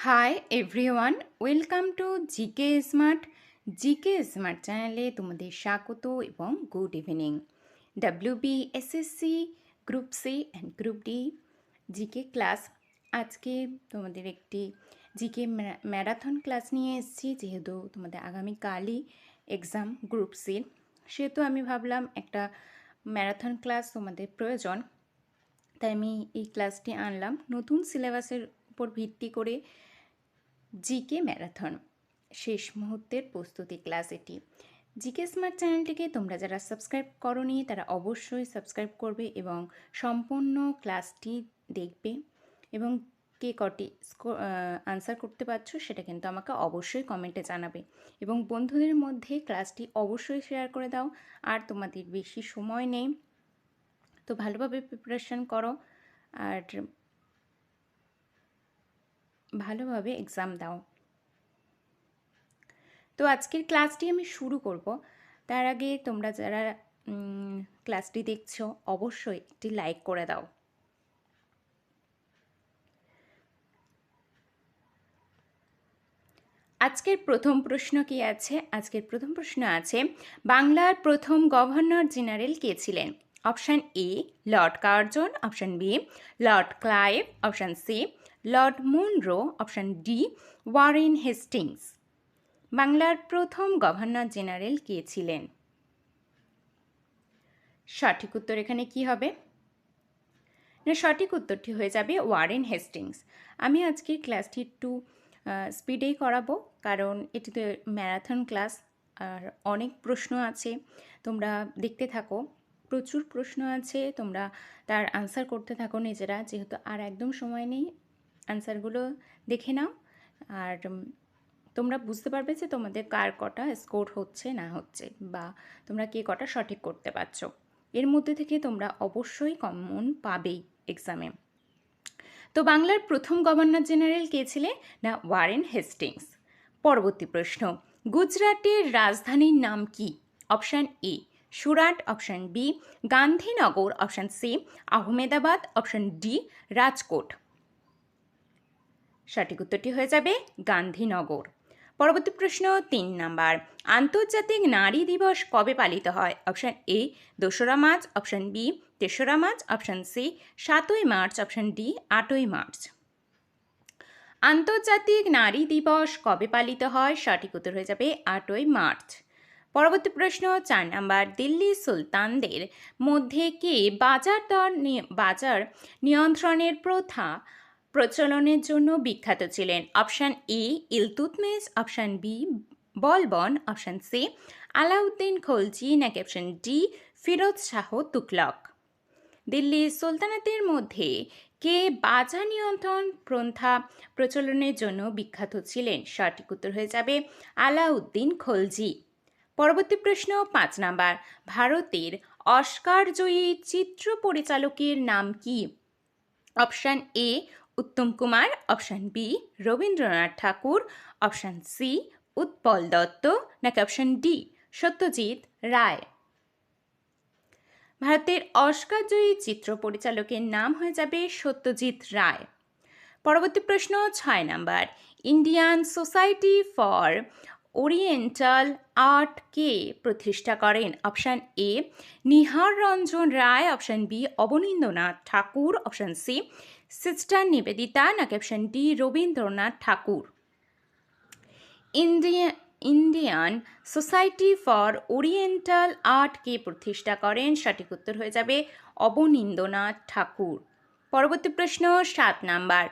High everyone, welcome to GK smart চ্যানেলে তোমাদের স্বাগত এবং good evening. WBSSC group C and group D GK class. আজকে তোমাদের একটি জিকে ম্যারাথন ক্লাস নিয়ে এসেছি, যেহেতু তোমাদের আগামীকালই এক্সাম গ্রুপ সির, সেহেতু আমি ভাবলাম একটা ম্যারাথন ক্লাস তোমাদের প্রয়োজন, তাই আমি এই ক্লাসটি আনলাম। নতুন সিলেবাসের উপর ভিত্তি করে জিকে ম্যারাথন শেষ মুহূর্তের প্রস্তুতি ক্লাস এটি। জিকে স্মার্ট চ্যানেলটিকে তোমরা যারা সাবস্ক্রাইব করোনি তারা অবশ্যই সাবস্ক্রাইব করবে এবং সম্পূর্ণ ক্লাসটি দেখবে, এবং কে কটি আনসার করতে পারছো সেটা কিন্তু আমাকে অবশ্যই কমেন্টে জানাবে, এবং বন্ধুদের মধ্যে ক্লাসটি অবশ্যই শেয়ার করে দাও। আর তোমাদের বেশি সময় নেই, তো ভালোভাবে প্রিপারেশন করো আর ভালোভাবে এক্সাম দাও। তো আজকের ক্লাসটি আমি শুরু করব, তার আগে তোমরা যারা ক্লাসটি দেখছো অবশ্যই একটি লাইক করে দাও। আজকের প্রথম প্রশ্ন কি আছে? আজকের প্রথম প্রশ্ন আছে, বাংলার প্রথম গভর্নর জেনারেল কে ছিলেন? Option A Lord Curzon, option B Lord Clive, option C Lord Munro, option D Warren Hastings. বাংলার প্রথম গভর্নর জেনারেল কে ছিলেন? সঠিক উত্তর এখানে কি হবে? না, সঠিক উত্তরটি হয়ে যাবে ওয়ারেন হেস্টিংস। আমি আজকের ক্লাসটি একটু স্পিডেই করাবো, কারণ এটি তো ম্যারাথন ক্লাস আর অনেক প্রশ্ন আছে। তোমরা দেখতে থাকো, প্রচুর প্রশ্ন আছে, তোমরা তার আনসার করতে থাকো নিজেরা, যেহেতু আর একদম সময় নেই। আনসারগুলো দেখে নাও, আর তোমরা বুঝতে পারবে যে তোমাদের কার কটা স্কোর হচ্ছে না হচ্ছে, বা তোমরা কে কটা সঠিক করতে পারছো। এর মধ্যে থেকে তোমরা অবশ্যই কমন পাবেই এক্সামে। তো বাংলার প্রথম গভর্নর জেনারেল কে ছিলেন? না, ওয়ারেন হেস্টিংস। পরবর্তী প্রশ্ন, গুজরাটের রাজধানীর নাম কি? Option A Surat, option B Gandhinagar, option C Ahmedabad, option D Rajkot. সঠিক উত্তরটি হয়ে যাবে গান্ধীনগর। পরবর্তী প্রশ্ন 3 নাম্বার, আন্তর্জাতিক নারী দিবস কবে পালিত হয়? অপশান এ 2রা মার্চ, অপশান বি 3রা মার্চ, অপশান সি 7ই মার্চ, অপশান ডি 8ই মার্চ। আন্তর্জাতিক নারী দিবস কবে পালিত হয়? সঠিক উত্তর হয়ে যাবে 8ই মার্চ। পরবর্তী প্রশ্ন 4 নাম্বার, দিল্লি সুলতানদের মধ্যে কে বাজার নিয়ন্ত্রণের প্রথা প্রচলনের জন্য বিখ্যাত ছিলেন? Option A Iltutmish, option B Balban, option C Alauddin Khalji, নাকি অপশান ডি ফিরোজ শাহ তুগলক। দিল্লি সুলতানাতের মধ্যে কে বাজার নিয়ন্ত্রণ প্রথা প্রচলনের জন্য বিখ্যাত ছিলেন? সঠিক উত্তর হয়ে যাবে আলাউদ্দিন খলজি। পরবর্তী প্রশ্ন 5 নাম্বার, ভারতের অস্কার জয়ী চিত্র পরিচালকের নাম কি? Option A Uttam Kumar, option B Rabindranath Thakur, option C Utpal Dutt, নাকি অপশান ডি সত্যজিৎ রায়। ভারতের অস্কার জয়ী চিত্র পরিচালকের নাম হয়ে যাবে সত্যজিৎ রায়। পরবর্তী প্রশ্ন 6 number, Indian Society for Oriental Art কে প্রতিষ্ঠা করেন? Option A Nihar Ranjan Ray, option B Abanindranath Tagore, option C sister Nivedita, নাকি option D Rabindranath Tagore. Indian Society for Oriental Art কে প্রতিষ্ঠা করেন? সঠিক উত্তর হয়ে যাবে অবনীন্দ্রনাথ ঠাকুর। পরবর্তী প্রশ্ন 7 নাম্বার,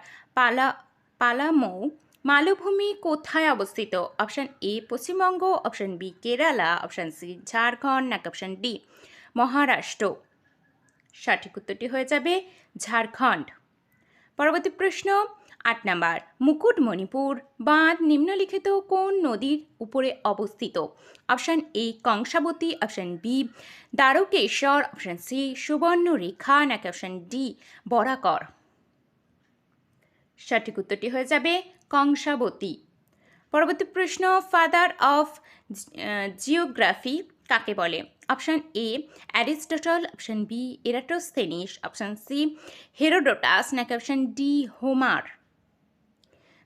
পালামৌ মালভূমি কোথায় অবস্থিত? Option A Paschimbanga, option B Kerala, option C Jharkhand, নাকি অপশান ডি মহারাষ্ট্র। সঠিক উত্তরটি হয়ে যাবে ঝাড়খণ্ড। পরবর্তী প্রশ্ন 8 নাম্বার, মুকুটমণিপুর বাঁধ নিম্নলিখিত কোন নদীর উপরে অবস্থিত? Option A Kangsabati, option B Dwarakeswar, option C Subarnarekha, নাকি অপশান ডি বরাকর। সঠিক উত্তরটি হয়ে যাবে কংসাবতী। পরবর্তী প্রশ্ন, ফাদার অফ জিওগ্রাফি কাকে বলে? Option A Aristotle, option B Eratosthenes, option C Herodotus, নাকি option D Homer.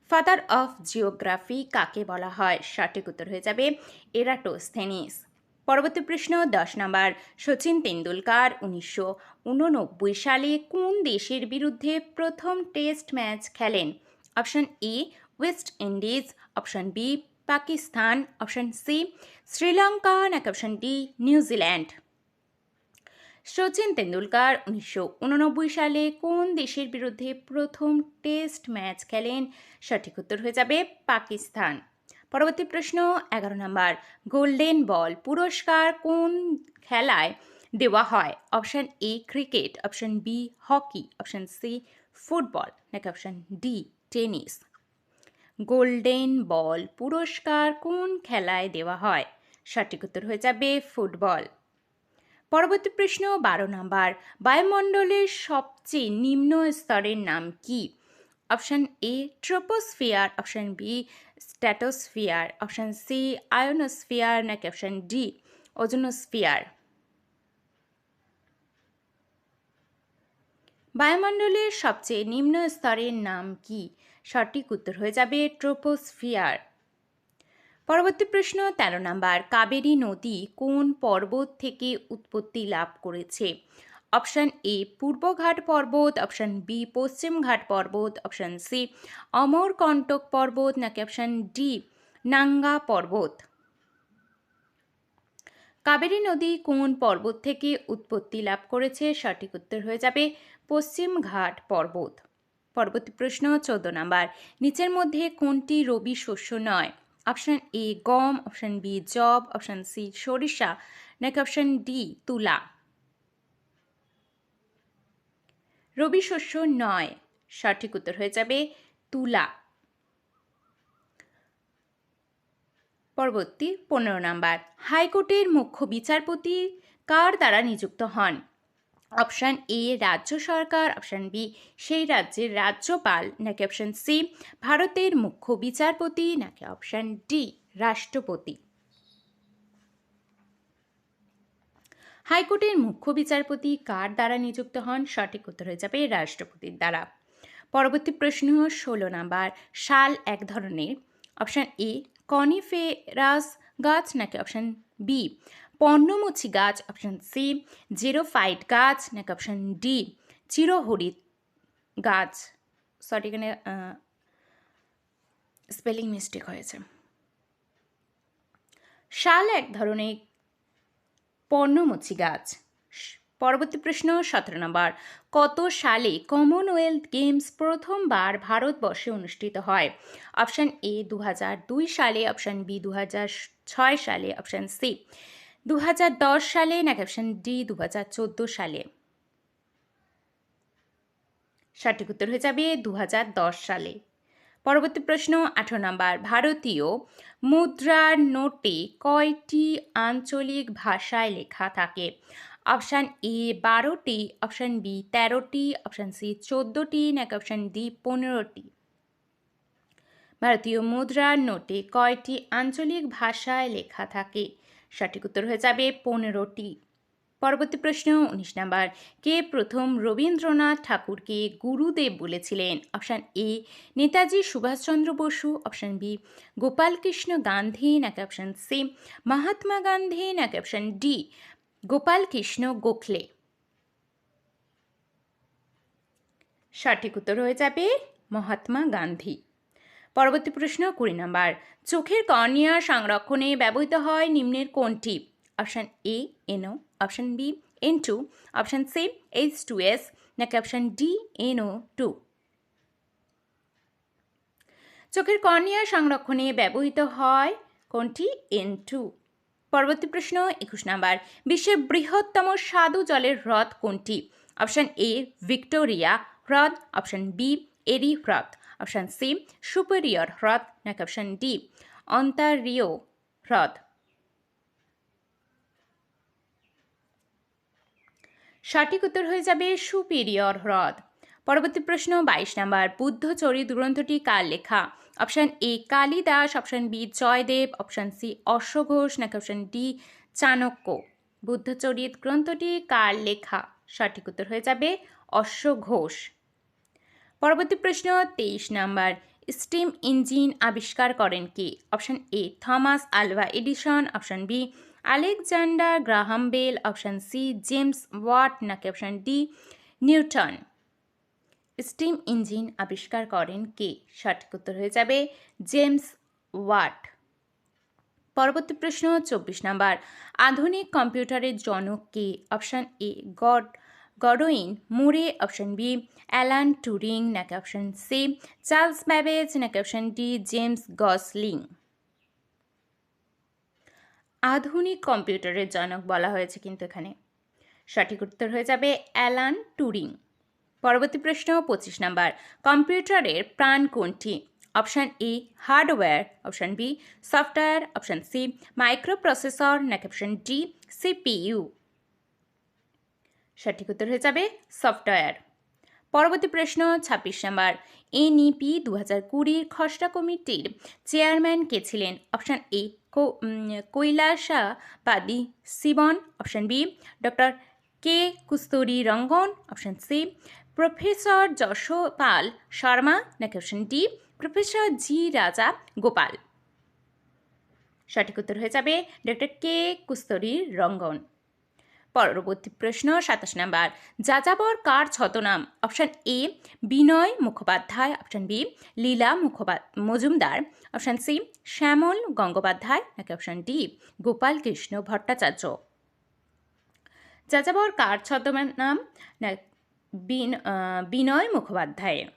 Father of geography কাকে বলা হয়? সঠিক উত্তর হয়ে যাবে এরাটোস্থেনিস। পরবর্তী প্রশ্ন 10 নম্বর। সচিন তেন্ডুলকার 1989 সালে কোন দেশের বিরুদ্ধে প্রথম টেস্ট ম্যাচ খেলেন? Option A West Indies, option B Pakistan, option C Sri Lanka নাকি option D New Zealand. Sachin Tendulkar 1989 সালে কোন দেশের বিরুদ্ধে প্রথম টেস্ট ম্যাচ খেলেন? সঠিক উত্তর হয়ে যাবে পাকিস্তান। পরবর্তী প্রশ্ন 11 নম্বর। গোল্ডেন বল পুরস্কার কোন খেলায় দেওয়া হয়? Option A cricket, option B hockey, option C football নাকি option D tennis. Golden ball পুরস্কার কোন খেলায় দেওয়া হয়? সঠিক উত্তর হয়ে যাবে ফুটবল। পরবর্তী প্রশ্ন 12 নম্বর। বায়ুমণ্ডলের সবচেয়ে নিম্ন স্তরের নাম কি? Option A troposphere, option B stratosphere, option C ionosphere নাকি অপশন ডি ওজোনোস্ফিয়ার। বায়ুমণ্ডলের সবচেয়ে নিম্ন স্তরের নাম কি? সঠিক উত্তর হয়ে যাবে ট্রোপোস্ফিয়ার। পরবর্তী প্রশ্ন 13 নম্বর। কাবেরী নদী কোন পর্বত থেকে উৎপত্তি লাভ করেছে? অপশন এ পূর্বঘাট পর্বত, অপশন বি পশ্চিমঘাট পর্বত, অপশন সি অমরকণ্টক পর্বত নাকি অপশন ডি নাঙ্গা পর্বত। কাবেরী নদী কোন পর্বত থেকে উৎপত্তি লাভ করেছে? সঠিক উত্তর হয়ে যাবে পশ্চিমঘাট পর্বত। পরবর্তী প্রশ্ন 14 নম্বর। নিচের মধ্যে কোনটি রবি শস্য নয়? অপশন এ গম, অপশন বি যব, অপশন সি সরিষা নাকি অপশন ডি তুলা। রবি শস্য নয়, সঠিক উত্তর হয়ে যাবে তুলা। পরবর্তী 15 নম্বর। হাইকোর্টের মুখ্য বিচারপতি কার দ্বারা নিযুক্ত হন? অপশন এ রাজ্য সরকার, অপশন বি সেই রাজ্যের রাজ্যপাল নাকি অপশন সি ভারতের মুখ্য বিচারপতি নাকি অপশন ডি রাষ্ট্রপতি। হাইকোর্টের মুখ্য বিচারপতি কার দ্বারা নিযুক্ত হন? সঠিক উত্তর হয়ে যাবে রাষ্ট্রপতির দ্বারা। পরবর্তী প্রশ্ন 16 নম্বর। শাল এক ধরনের অপশন এ কনিফেরাস গাছ নাকি অপশন বি পর্ণমোচী গাছ, অপশন সি জেরোফাইট গাছ নাকি অপশন ডি চিরহরিৎ গাছ। সরি, এখানে স্পেলিং মিস্টেক হয়েছে। শাল এক ধরনের পর্ণমোচী গাছ। পরবর্তী প্রশ্ন 17 নম্বর। কত সালে কমনওয়েলথ গেমস প্রথমবার ভারতবর্ষে অনুষ্ঠিত হয়? অপশন এ 2002 সালে, অপশন বি 2006 সালে, অপশন সি 2010 সালে নাকি অপশন ডি 2014 সালে। সঠিক উত্তর হয়ে যাবে 2010 সালে। পরবর্তী প্রশ্ন 18 নম্বর। ভারতীয় মুদ্রার নোটে কয়টি আঞ্চলিক ভাষায় লেখা থাকে? অপশান এ 12টি, অপশান বি 13টি, অপশান সি 14টি নাকি অপশান ডি 15টি। ভারতীয় মুদ্রার নোটে কয়টি আঞ্চলিক ভাষায় লেখা থাকে? সঠিক উত্তর হয়ে যাবে 15টি। পরবর্তী প্রশ্ন 19 নম্বর। কে প্রথম রবীন্দ্রনাথ ঠাকুরকে গুরুদেব বলেছিলেন? Option A Netaji Subhash Chandra Bose, option B Gopal Krishna Gandhi নাকি অপশান সি মহাত্মা গান্ধী নাকি অপশান ডি গোপালকৃষ্ণ গোখলে। সঠিক উত্তর হয়ে যাবে মহাত্মা গান্ধী। পরবর্তী প্রশ্ন 20 নম্বর। চোখের কর্নিয়া সংরক্ষণে ব্যবহৃত হয় নিম্নের কোনটি? Option A NO, option B N2, option C H2S নাকি অপশান ডি NO2। চোখের কর্নিয়া সংরক্ষণে ব্যবহৃত হয় কোনটি? N2। পরবর্তী প্রশ্ন 21 নম্বর। বিশ্বের বৃহত্তম স্বাদু জলের হ্রদ কোনটি? অপশান এ ভিক্টোরিয়া হ্রদ, অপশান বি এরি হ্রদ, অপশান সি সুপেরিয়র হ্রদ নাকি অপশান ডি অন্টারিও হ্রদ। সঠিক উত্তর হয়ে যাবে সুপেরিয়র হ্রদ। পরবর্তী প্রশ্ন 22 নম্বর। বুদ্ধচরিত গ্রন্থটি কার লেখা? Option A Kalidas, option B Jayadev, option C অশ্বঘোষ নাকি অপশান ডি চাণক্য। বুদ্ধচরিত গ্রন্থটি কার লেখা? সঠিক উত্তর হয়ে যাবে অশ্বঘোষ। পরবর্তী প্রশ্ন 23 নম্বর। স্টিম ইঞ্জিন আবিষ্কার করেন কে? Option A Thomas Alva Edison, option B Alexander Graham Bell, option C James Watt, নাকি option D Newton. Steam engine আবিষ্কার করেন কে? সঠিক উত্তর হয়ে যাবে জেমস ওয়াট। পরবর্তী প্রশ্ন 24 নাম্বার, আধুনিক কম্পিউটারের জনক কে? Option A Godwin Murray, option B Alan Turing, নাকি অপশান সি চার্লস ব্যাবেজ, নাকি অপশান ডি জেমস গসলিং। আধুনিক কম্পিউটারের জনক বলা হয়েছে কিন্তু এখানে। সঠিক উত্তর হয়ে যাবে অ্যালান টুরিং। পরবর্তী প্রশ্ন 25 নাম্বার, কম্পিউটারের প্রাণ কোনটি? Option A hardware, option B software, option C microprocessor, নাকি অপশান ডি সিপিইউ। সঠিক উত্তর হয়ে যাবে সফটওয়্যার। পরবর্তী প্রশ্ন 26 নাম্বার, এনইপি 2020 খসড়া কমিটির চেয়ারম্যান কে ছিলেন? Option A Kailasavadivoo Sivan, option B doctor K Kasturirangan, option C professor Yashpal Sharma, নাকি অপশান ডি প্রফেসর জি রাজা গোপাল। সঠিক উত্তর হয়ে যাবে ডক্টর কে কুস্তুরী রঙ্গন। পরবর্তী প্রশ্ন 27 নাম্বার, যাযাবর কার ছদ্মনাম? Option A Binoy Mukhopadhyay, option B Leela Majumdar, option C Shyamal Gangopadhyay, নাকি অপশান ডি গোপাল কৃষ্ণ ভট্টাচার্য। যাযাবর কার ছদ্মনাম? না বিনয় মুখোপাধ্যায়ের।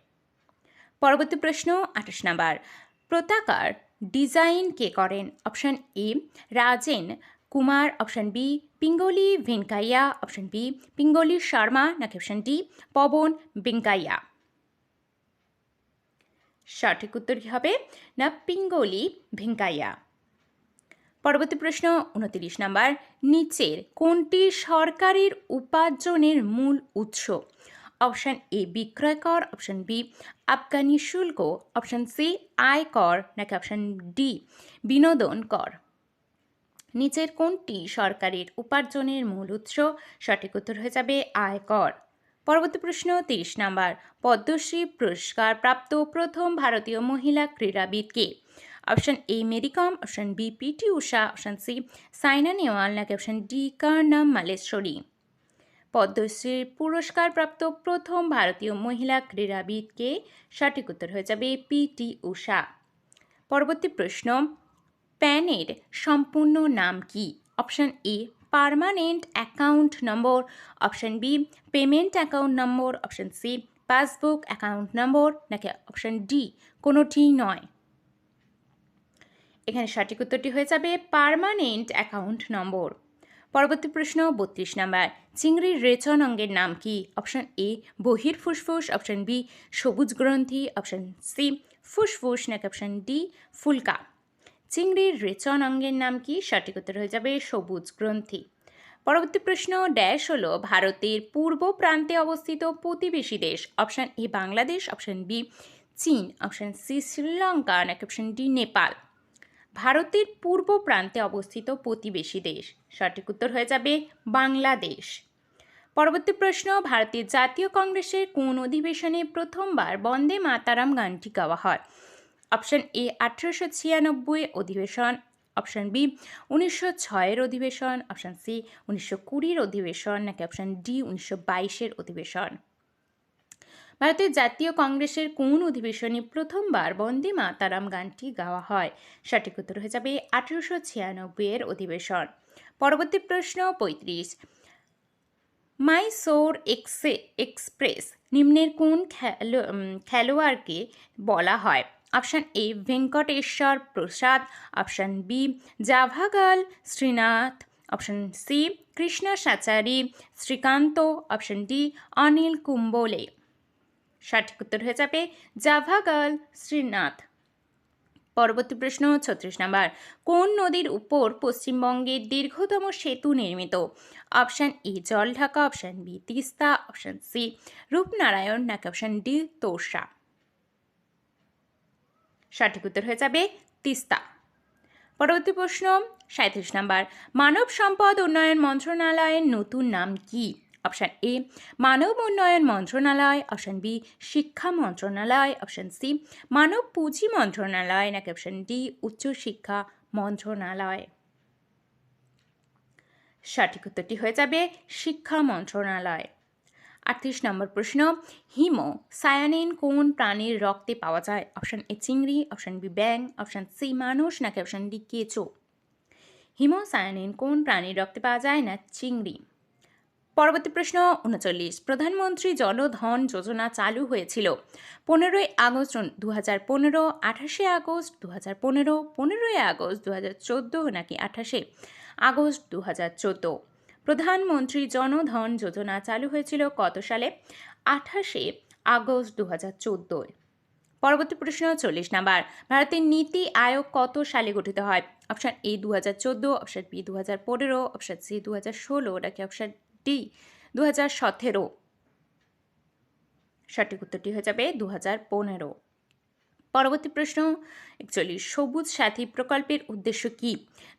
পরবর্তী প্রশ্ন 28 নাম্বার, পতাকার ডিজাইন কে করেন? Option A Rajen Kumar, option B Pingali Venkayya, option B Pingali Sharma, নাকি অপশান ডি পবন বেঙ্কাইয়া। সঠিক উত্তর কী হবে? না পিঙ্গলি ভেঙ্কাইয়া। পরবর্তী প্রশ্ন 29 নাম্বার, নিচের কোনটি সরকারের উপার্জনের মূল উৎস? অপশান এ বিক্রয় কর, অপশান বি আফগানি শুল্ক, অপশান সি আয় কর, নাকি অপশান ডি বিনোদন কর। নিচের কোনটি সরকারের উপার্জনের মূল উৎস? সঠিক উত্তর হয়ে যাবে আয়কর। পরবর্তী প্রশ্ন 30 নাম্বার, পদ্মশ্রী পুরস্কার প্রাপ্ত প্রথম ভারতীয় মহিলা ক্রীড়াবিদ কে? Option A Mary Kom, option B PT Usha, option C Saina Nehwal, নাকি অপশান ডি কর্ণম মালেশ্বরী। পদ্মশ্রী পুরস্কার প্রাপ্ত প্রথম ভারতীয় মহিলা ক্রীড়াবিদ কে? সঠিক উত্তর হয়ে যাবে পিটি উষা। পরবর্তী প্রশ্ন, প্যানের সম্পূর্ণ নাম কি? Option A permanent account number, option B payment account number, option C passbook account number, নাকি অপশান ডি কোনোটি নয়। এখানে সঠিক উত্তরটি হয়ে যাবে পার্মানেন্ট অ্যাকাউন্ট নম্বর। পরবর্তী প্রশ্ন 32 নাম্বার, চিংড়ির রেচন অঙ্গের নাম কি? অপশান এ বহির ফুসফুস, অপশান বি সবুজ গ্রন্থি, অপশান সি ফুসফুস, নাকি অপশান ডি ফুলকা। চিংড়ির রেচন অঙ্গের নাম কি? সঠিক উত্তর হয়ে যাবে সবুজ গ্রন্থি। পরবর্তী প্রশ্ন ড্যাশ হলো ভারতের পূর্ব প্রান্তে অবস্থিত প্রতিবেশী দেশ? Option A Bangladesh, option B চীন, অপশান সি শ্রীলঙ্কা, নাকি অপশান ডি নেপাল। ভারতের পূর্ব প্রান্তে অবস্থিত প্রতিবেশী দেশ, সঠিক উত্তর হয়ে যাবে বাংলাদেশ। পরবর্তী প্রশ্ন, ভারতের জাতীয় কংগ্রেসের কোন অধিবেশনে প্রথমবার বন্দে মাতারাম গানটি গাওয়া হয়? অপশান এ 1896 অধিবেশন, অপশান বি 1906 অধিবেশন, অপশান সি 1920 অধিবেশন, নাকি অপশান ডি 1922 অধিবেশন। ভারতের জাতীয় কংগ্রেসের কোন অধিবেশনে প্রথমবার বন্দে মাতারাম গানটি গাওয়া হয়? সঠিক উত্তর হয়ে যাবে 1896 অধিবেশন। পরবর্তী প্রশ্ন 35, মাইসোর এক্সপ্রেস নিম্নের কোন খেলোয়াড়কে বলা হয়? Option A Venkateshwar Prasad, option B Javagal Srinath, option C Krishnamachari Srikkanth, option D Anil Kumble. সঠিক উত্তর হয়ে যাবে জাভাগাল শ্রীনাথ। পরবর্তী প্রশ্ন 36 নাম্বার, কোন নদীর উপর পশ্চিমবঙ্গের দীর্ঘতম সেতু নির্মিত? Option A Jaldhaka, option B Teesta, option C Rupnarayan, নাকি অপশান ডি তোর্ষা। সঠিক উত্তর হয়ে যাবে তিস্তা। পরবর্তী প্রশ্ন 37 নাম্বার, মানব সম্পদ উন্নয়ন মন্ত্রণালয়ের নতুন নাম কি? অপশান এ মানব উন্নয়ন মন্ত্রণালয়, অপশান বি শিক্ষা মন্ত্রণালয়, অপশান সি মানব পুঁজি মন্ত্রণালয়, নাকি অপশান ডি উচ্চশিক্ষা মন্ত্রণালয়। সঠিক উত্তরটি হয়ে যাবে শিক্ষা মন্ত্রণালয়। 38 নম্বর প্রশ্ন, হিমোসায়ানিন কোন প্রাণীর রক্তে পাওয়া যায়? অপশান এ চিংড়ি, অপশান বি ব্যাং, অপশান সি মানুষ, নাকি অপশান ডি কেঁচো। হিমোসায়ানিন কোন প্রাণীর রক্তে পাওয়া যায়? না চিংড়ি। পরবর্তী প্রশ্ন 39, প্রধানমন্ত্রী জনধন যোজনা চালু হয়েছিল 15ই আগস্ট 2015, 28শে আগস্ট 2015, 15ই আগস্ট 2014, নাকি 28শে আগস্ট 2014। প্রধানমন্ত্রী জনধন যোজনা চালু হয়েছিল কত সালে? 28শে আগস্ট 2014। পরবর্তী প্রশ্ন 40 নাম্বার, ভারতের নীতি আয়োগ কত সালে গঠিত হয়? Option A 2014, option B 2015, option C 2016, নাকি অপশান ডি 2017। সঠিক উত্তরটি হয়ে যাবে 2015। পরবর্তী প্রশ্ন 41, সবুজ সাথী প্রকল্পের উদ্দেশ্য কি?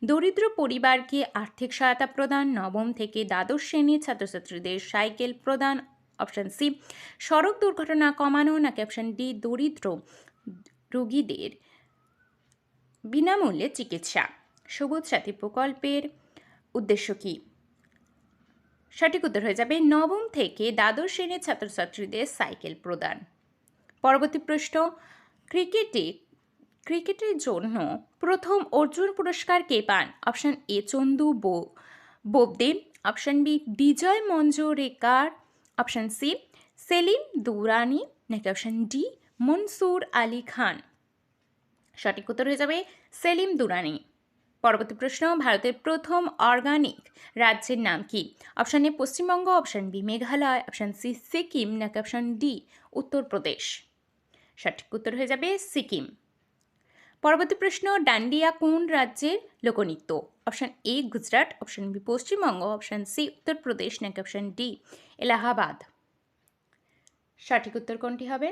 দরিদ্র পরিবারকে আর্থিক সহায়তা প্রদান, নবম থেকে দ্বাদশ শ্রেণীর ছাত্রছাত্রীদের সাইকেল প্রদান, অপশান সি সড়ক দুর্ঘটনা কমানো, নাকি অপশান ডি দরিদ্র রোগীদের বিনামূল্যে চিকিৎসা। সবুজ সাথী প্রকল্পের উদ্দেশ্য কি? সঠিক উত্তর হয়ে যাবে নবম থেকে দ্বাদশ শ্রেণীর ছাত্রছাত্রীদের সাইকেল প্রদান। পরবর্তী প্রশ্ন, ক্রিকেটের জন্য প্রথম অর্জুন পুরস্কার কে পান? Option A Chandu Borde, option B Vijay Manjrekar, option C Salim Durani, নাকি অপশান ডি মনসুর আলী খান। সঠিক উত্তর হয়ে যাবে সেলিম দুরানি। পরবর্তী প্রশ্ন, ভারতের প্রথম অর্গানিক রাজ্যের নাম কি? Option A Paschimbanga, option B Meghalaya, option C Sikkim, নাকি অপশান ডি উত্তরপ্রদেশ। সঠিক উত্তর হয়ে যাবে সিকিম। পরবর্তী প্রশ্ন, ডান্ডিয়া কোন রাজ্যের লোকনৃত্য? Option A Gujarat, option B Paschimbanga, option C Uttar Pradesh, নাকি অপশান ডি এলাহাবাদ। সঠিক উত্তর কোনটি হবে?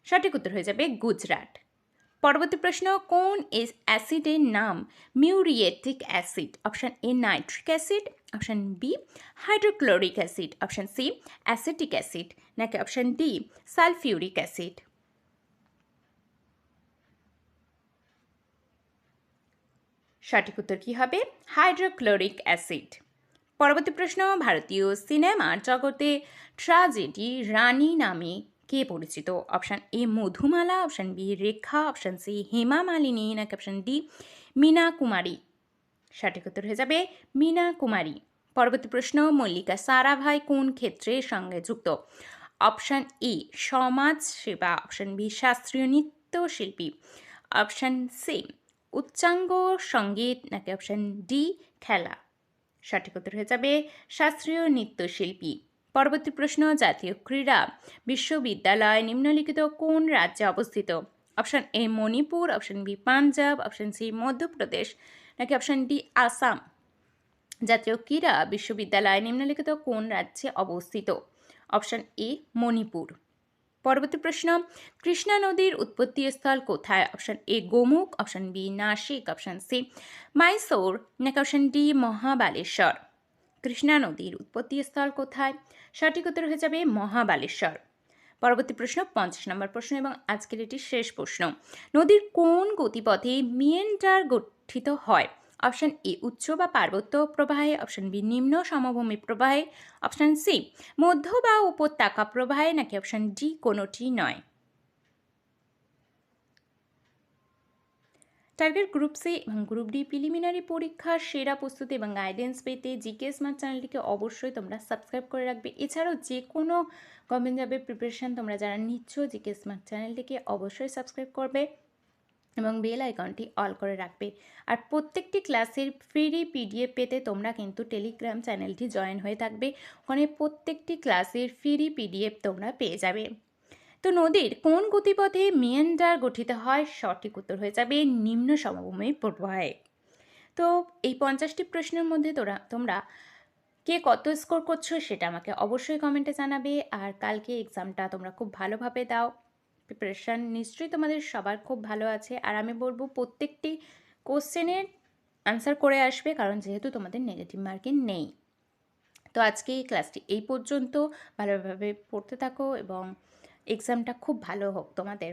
সঠিক উত্তর হয়ে যাবে গুজরাট। পরবর্তী প্রশ্ন, কোন অ্যাসিডের নাম muriatic acid? Option A nitric acid, option B hydrochloric acid, option C acetic acid, নাকি অপশান ডি সালফিউরিক অ্যাসিড। সঠিক উত্তর কি হবে? Hydrochloric acid. পরবর্তী প্রশ্ন, ভারতীয় সিনেমার জগতে ট্র্যাজেডি রানী নামে কে পরিচিত? Option A Madhubala, option B Rekha, option C Hema Malini, নাকি অপশান ডি মীনা কুমারী। সঠিক উত্তর হয়ে যাবে মীনা কুমারী। পরবর্তী প্রশ্ন, মল্লিকা সারাভাই কোন ক্ষেত্রের সঙ্গে যুক্ত? অপশান এ সমাজ সেবা, অপশান বি শাস্ত্রীয় নৃত্যশিল্পী, অপশান সি উচ্চাঙ্গ সঙ্গীত, নাকি অপশান ডি খেলা। সঠিক উত্তর হয়ে যাবে শাস্ত্রীয় নৃত্যশিল্পী। পরবর্তী প্রশ্ন, জাতীয় ক্রীড়া বিশ্ববিদ্যালয় নিম্নলিখিত কোন রাজ্যে অবস্থিত? Option A Manipur, option B Punjab, option C Madhya Pradesh, নাকি অপশান ডি আসাম। জাতীয় ক্রীড়া বিশ্ববিদ্যালয় নিম্নলিখিত কোন রাজ্যে অবস্থিত? Option A Manipur. পরবর্তী প্রশ্ন, কৃষ্ণা নদীর উৎপত্তিস্থল কোথায়? Option A Gomukh, option B Nashik, option C Mysore, নাকি অপশান ডি মহাবালেশ্বর। কৃষ্ণা নদীর উৎপত্তিস্থল কোথায়? সঠিক উত্তর হয়ে যাবে মহাবালেশ্বর। পরবর্তী প্রশ্ন 50 নম্বর প্রশ্ন এবং আজকের এটি শেষ প্রশ্ন, নদীর কোন গতিপথে মিয়েন্ডার গঠিত হয়? অপশান এ উচ্চ বা পার্বত্য প্রবাহে, অপশান বি নিম্ন সমভূমি প্রবাহে, অপশান সি মধ্য বা উপত্যকা প্রবাহে, নাকি অপশান ডি কোনোটি নয়। টার্গেট গ্রুপ সি এবং গ্রুপ ডি প্রিলিমিনারি পরীক্ষার সেরা প্রস্তুতি এবং গাইডেন্স পেতে জিকে স্মার্ট চ্যানেলটিকে অবশ্যই তোমরা সাবস্ক্রাইব করে রাখবে। এছাড়াও যে কোনো গভর্নমেন্ট জবের প্রিপারেশান তোমরা যারা নিচ্ছ, জিকে স্মার্ট চ্যানেলটিকে অবশ্যই সাবস্ক্রাইব করবে এবং বেল আইকনটি অল করে রাখবে। আর প্রত্যেকটি ক্লাসের ফ্রি পিডিএফ পেতে তোমরা কিন্তু টেলিগ্রাম চ্যানেলটি জয়েন হয়ে থাকবে, ওখানে প্রত্যেকটি ক্লাসের ফ্রি পিডিএফ তোমরা পেয়ে যাবে। তো নদীর কোন গতিপথে মিয়েন্ডার গঠিত হয়? সঠিক উত্তর হয়ে যাবে নিম্ন সমভূমি প্রবাহে। তো এই 50টি প্রশ্নের মধ্যে তোমরা কে কত স্কোর করছো সেটা আমাকে অবশ্যই কমেন্টে জানাবে। আর কালকে এক্সামটা তোমরা খুব ভালোভাবে দাও, প্রিপারেশান নিশ্চয়ই তোমাদের সবার খুব ভালো আছে। আর আমি বলবো প্রত্যেকটি কোশ্চেনের আনসার করে আসবে, কারণ যেহেতু তোমাদের নেগেটিভ মার্কিং নেই। তো আজকে এই ক্লাসটি এই পর্যন্ত। ভালোভাবে পড়তে থাকো এবং এক্সামটা খুব ভালো হোক তোমাদের।